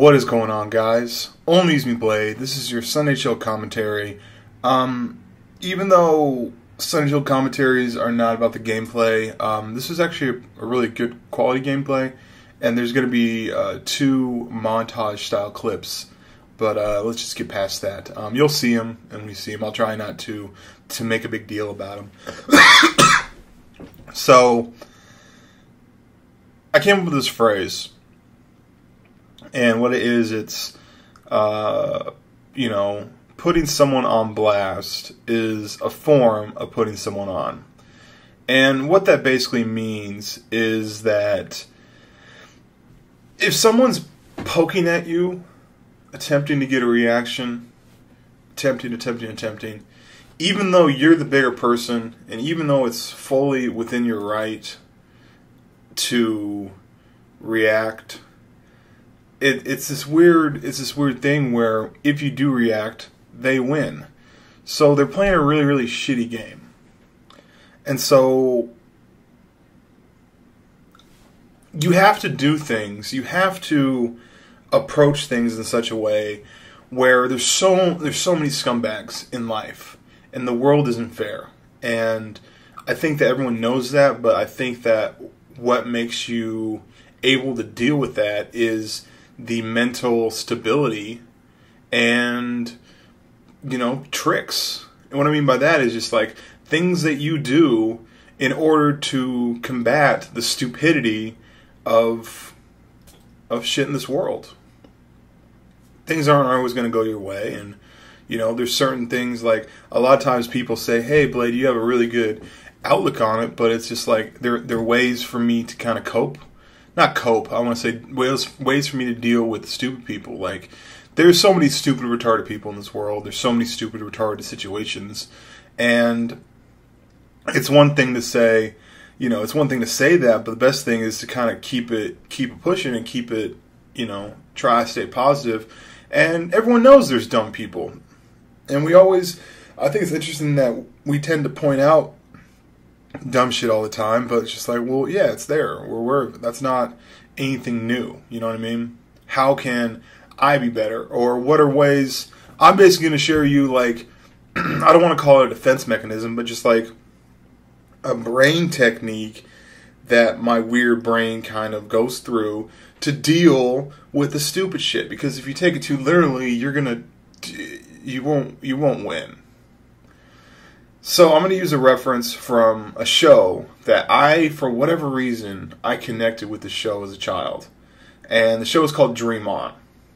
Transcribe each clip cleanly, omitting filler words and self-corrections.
What is going on, guys? ONLYUSEmeBLADE. This is your Sunday Show commentary. Even though Sunday Show commentaries are not about the gameplay, this is actually a really good quality gameplay, and there's going to be 2 montage-style clips, but let's just get past that. You'll see them, and when you see them, I'll try not to make a big deal about them. So, I came up with this phrase. And what it is, it's, putting someone on blast is a form of putting someone on. And what that basically means is that if someone's poking at you, attempting to get a reaction, attempting, even though you're the bigger person, and even though it's fully within your right to react, it's this weird thing where if you do react, they win. So they're playing a really, really shitty game. And so you have to do things, you have to approach things in such a way where there's so many scumbags in life, and the world isn't fair. And I think that everyone knows that, but I think that what makes you able to deal with that is the mental stability and, tricks. And what I mean by that is just like things that you do in order to combat the stupidity of shit in this world. Things aren't always going to go your way, and there's certain things, like a lot of times people say, "Hey, Blade, you have a really good outlook on it," but it's just like there are ways for me to kind of cope. Not cope, I want to say ways for me to deal with stupid people. Like, there's so many stupid, retarded people in this world. There's so many stupid, retarded situations. And it's one thing to say, that, but the best thing is to kind of keep it pushing and keep it, try to stay positive. And everyone knows there's dumb people. And I think it's interesting that we tend to point out dumb shit all the time, but it's just like, well, yeah, it's there. We're aware of it. That's not anything new. You know what I mean? How can I be better? Or what are ways? I'm basically going to share you, like, I don't want to call it a defense mechanism, but just like a brain technique that my weird brain kind of goes through to deal with the stupid shit. Because if you take it too literally, you won't win. So I'm going to use a reference from a show that for whatever reason, I connected with the show as a child. And the show is called Dream On.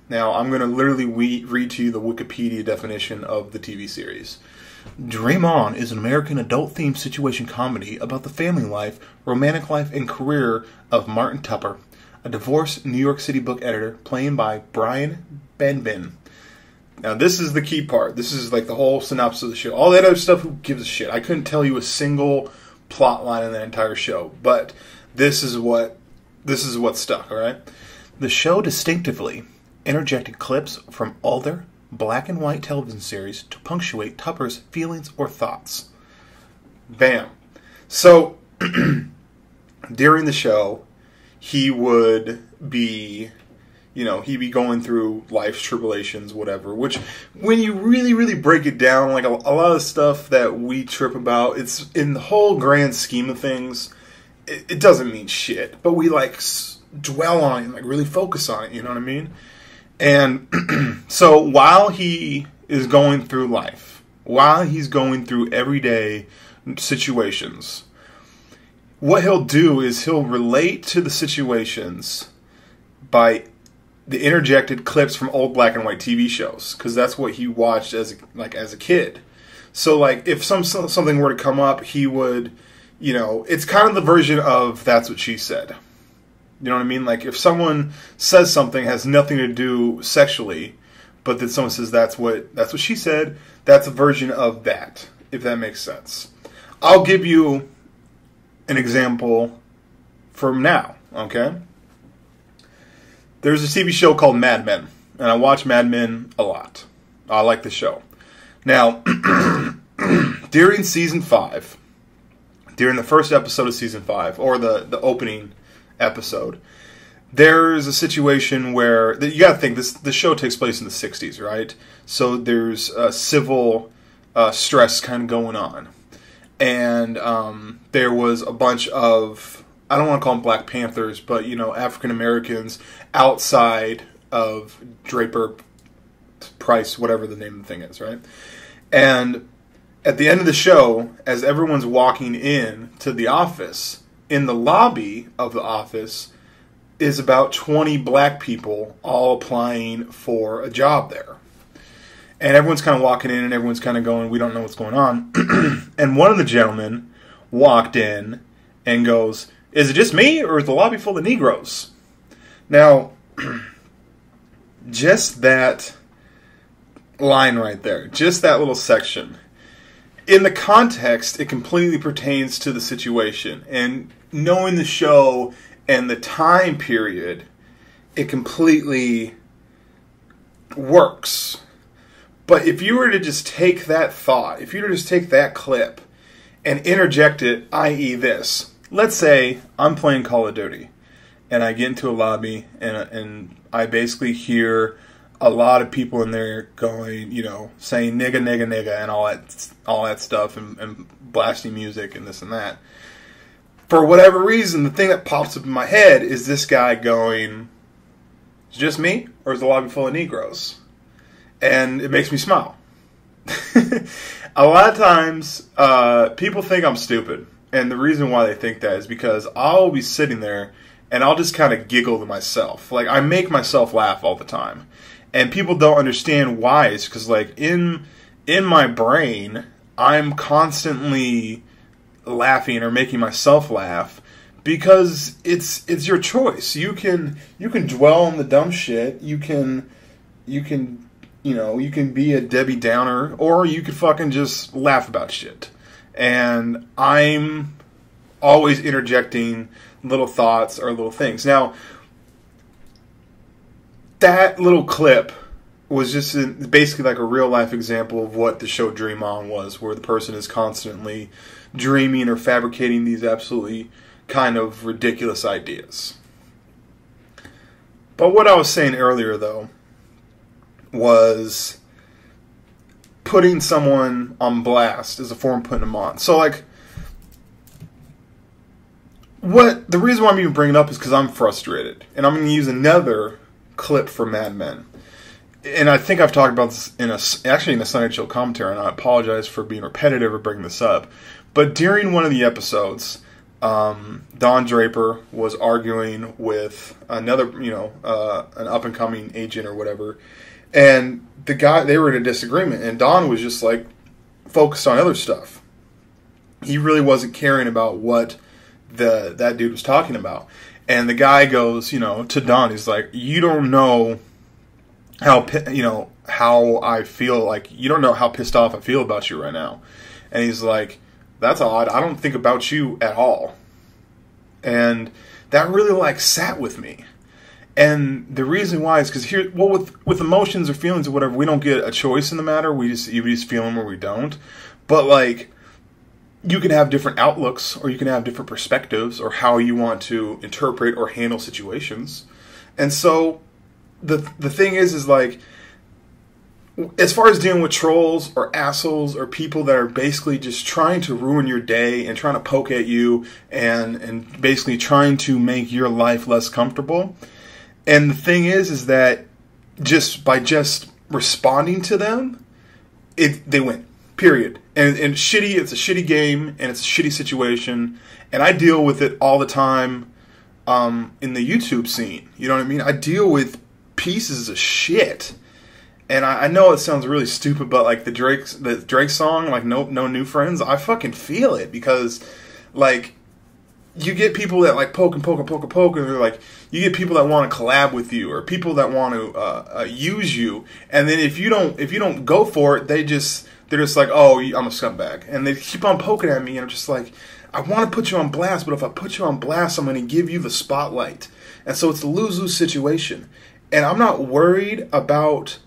Now, I'm going to literally read to you the Wikipedia definition of the TV series. Dream On is an American adult-themed situation comedy about the family life, romantic life, and career of Martin Tupper, a divorced New York City book editor, played by Brian Benben. Now, this is the key part. This is like the whole synopsis of the show. All that other stuff, who gives a shit? I couldn't tell you a single plot line in that entire show, but this is what stuck, all right? The show distinctively interjected clips from older black and white television series to punctuate Tupper's feelings or thoughts. Bam. So, during the show, he would be he'd be going through life's tribulations, whatever, which, when you really, really break it down, like a lot of stuff that we trip about, it's in the whole grand scheme of things, it doesn't mean shit, but we, like, dwell on it and, like, really focus on it, you know what I mean? And so while he is going through life, while he's going through everyday situations, what he'll do is he'll relate to the situations by the interjected clips from old black and white TV shows, because that's what he watched as a kid. So, like, if something were to come up, he would, it's kind of the version of That's What She Said. You know what I mean? Like, if someone says something has nothing to do sexually, but then someone says that's what she said, that's a version of that, if that makes sense. I'll give you an example from now, okay? There's a TV show called Mad Men, and I watch Mad Men a lot. I like the show. Now, during Season 5, during the first episode of Season 5, or the opening episode, there's a situation where you got to think the show takes place in the 60s, right? So there's civil stress kind of going on, and there was a bunch of, I don't want to call them Black Panthers, but African Americans outside of Draper Price, whatever the name of the thing is, right? And at the end of the show, as everyone's walking in to the office, in the lobby of the office is about 20 black people all applying for a job there. And everyone's kind of walking in and everyone's kind of going, we don't know what's going on. And one of the gentlemen walked in and goes, is it just me or is the lobby full of Negroes? Now, just that line right there, just that little section, in the context, it completely pertains to the situation. And knowing the show and the time period, it completely works. But if you were to just take that thought, if you were to just take that clip and interject it, i.e. this, let's say I'm playing Call of Duty and I get into a lobby and I basically hear a lot of people in there going, saying nigga, nigga, nigga, and all that stuff, and blasting music and this and that. For whatever reason, the thing that pops up in my head is this guy going, "It's just me, or is the lobby full of Negroes?" And it makes me smile. A lot of times, people think I'm stupid, and the reason why they think that is because I'll be sitting there and I'll just kind of giggle to myself. Like, I make myself laugh all the time. And people don't understand why. It's because, like, in my brain, I'm constantly laughing or making myself laugh because it's your choice. You can dwell on the dumb shit. You can be a Debbie Downer, or you could fucking just laugh about shit. And I'm always interjecting little thoughts or little things. Now, that little clip was just basically like a real life example of what the show Dream On was, where the person is constantly dreaming or fabricating these absolutely kind of ridiculous ideas. But what I was saying earlier, though, was putting someone on blast is a form of putting them on. So, like, the reason why I'm even bringing it up is because I'm frustrated. And I'm going to use another clip for Mad Men. And I think I've talked about this in a Sunday Chill commentary, and I apologize for being repetitive or bringing this up. But during one of the episodes, Don Draper was arguing with another, an up-and-coming agent or whatever, and they were in a disagreement, and Don was just, like, focused on other stuff. He really wasn't caring about what that dude was talking about. And the guy goes, to Don, he's like, you don't know how I feel, like, you don't know how pissed off I feel about you right now. And he's like, that's odd. I don't think about you at all. And that really, like, sat with me. And the reason why is because with emotions or feelings or whatever, we don't get a choice in the matter. We just feel them or we don't. But, like, you can have different outlooks, or you can have different perspectives, or how you want to interpret or handle situations. And so the thing is like, as far as dealing with trolls or assholes or people that are basically just trying to ruin your day and trying to poke at you and basically trying to make your life less comfortable. And the thing is that just by responding to them, they win. Period. And it's a shitty game, and it's a shitty situation, and I deal with it all the time in the YouTube scene. You know what I mean? I deal with pieces of shit, and I know it sounds really stupid, but like the Drake song, like no New Friends, I fucking feel it, because like you get people that like poke, and they're like, you get people that want to collab with you, or people that want to use you, and then if you don't go for it, they're just like, oh, I'm a scumbag. And they keep on poking at me, and I'm just like, I want to put you on blast, but if I put you on blast, I'm going to give you the spotlight. And so it's a lose-lose situation. And I'm not worried about,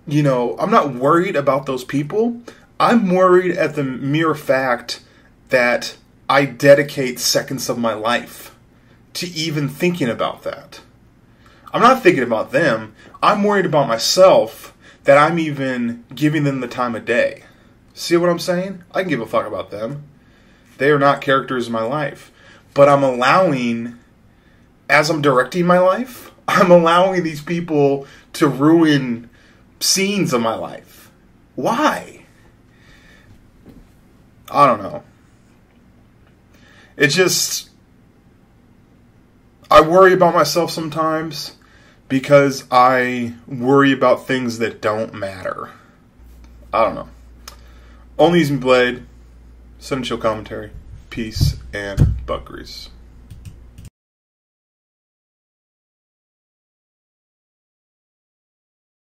those people. I'm worried at the mere fact that I dedicate seconds of my life to even thinking about that. I'm not thinking about them. I'm worried about myself that I'm even giving them the time of day. See what I'm saying? I can give a fuck about them. They are not characters in my life. But I'm allowing, as I'm directing my life, I'm allowing these people to ruin scenes of my life. Why? I don't know. It's just, I worry about myself sometimes because I worry about things that don't matter. I don't know. ONLYUSEmeBLADE, 7 Chill Commentary. Peace and butt grease.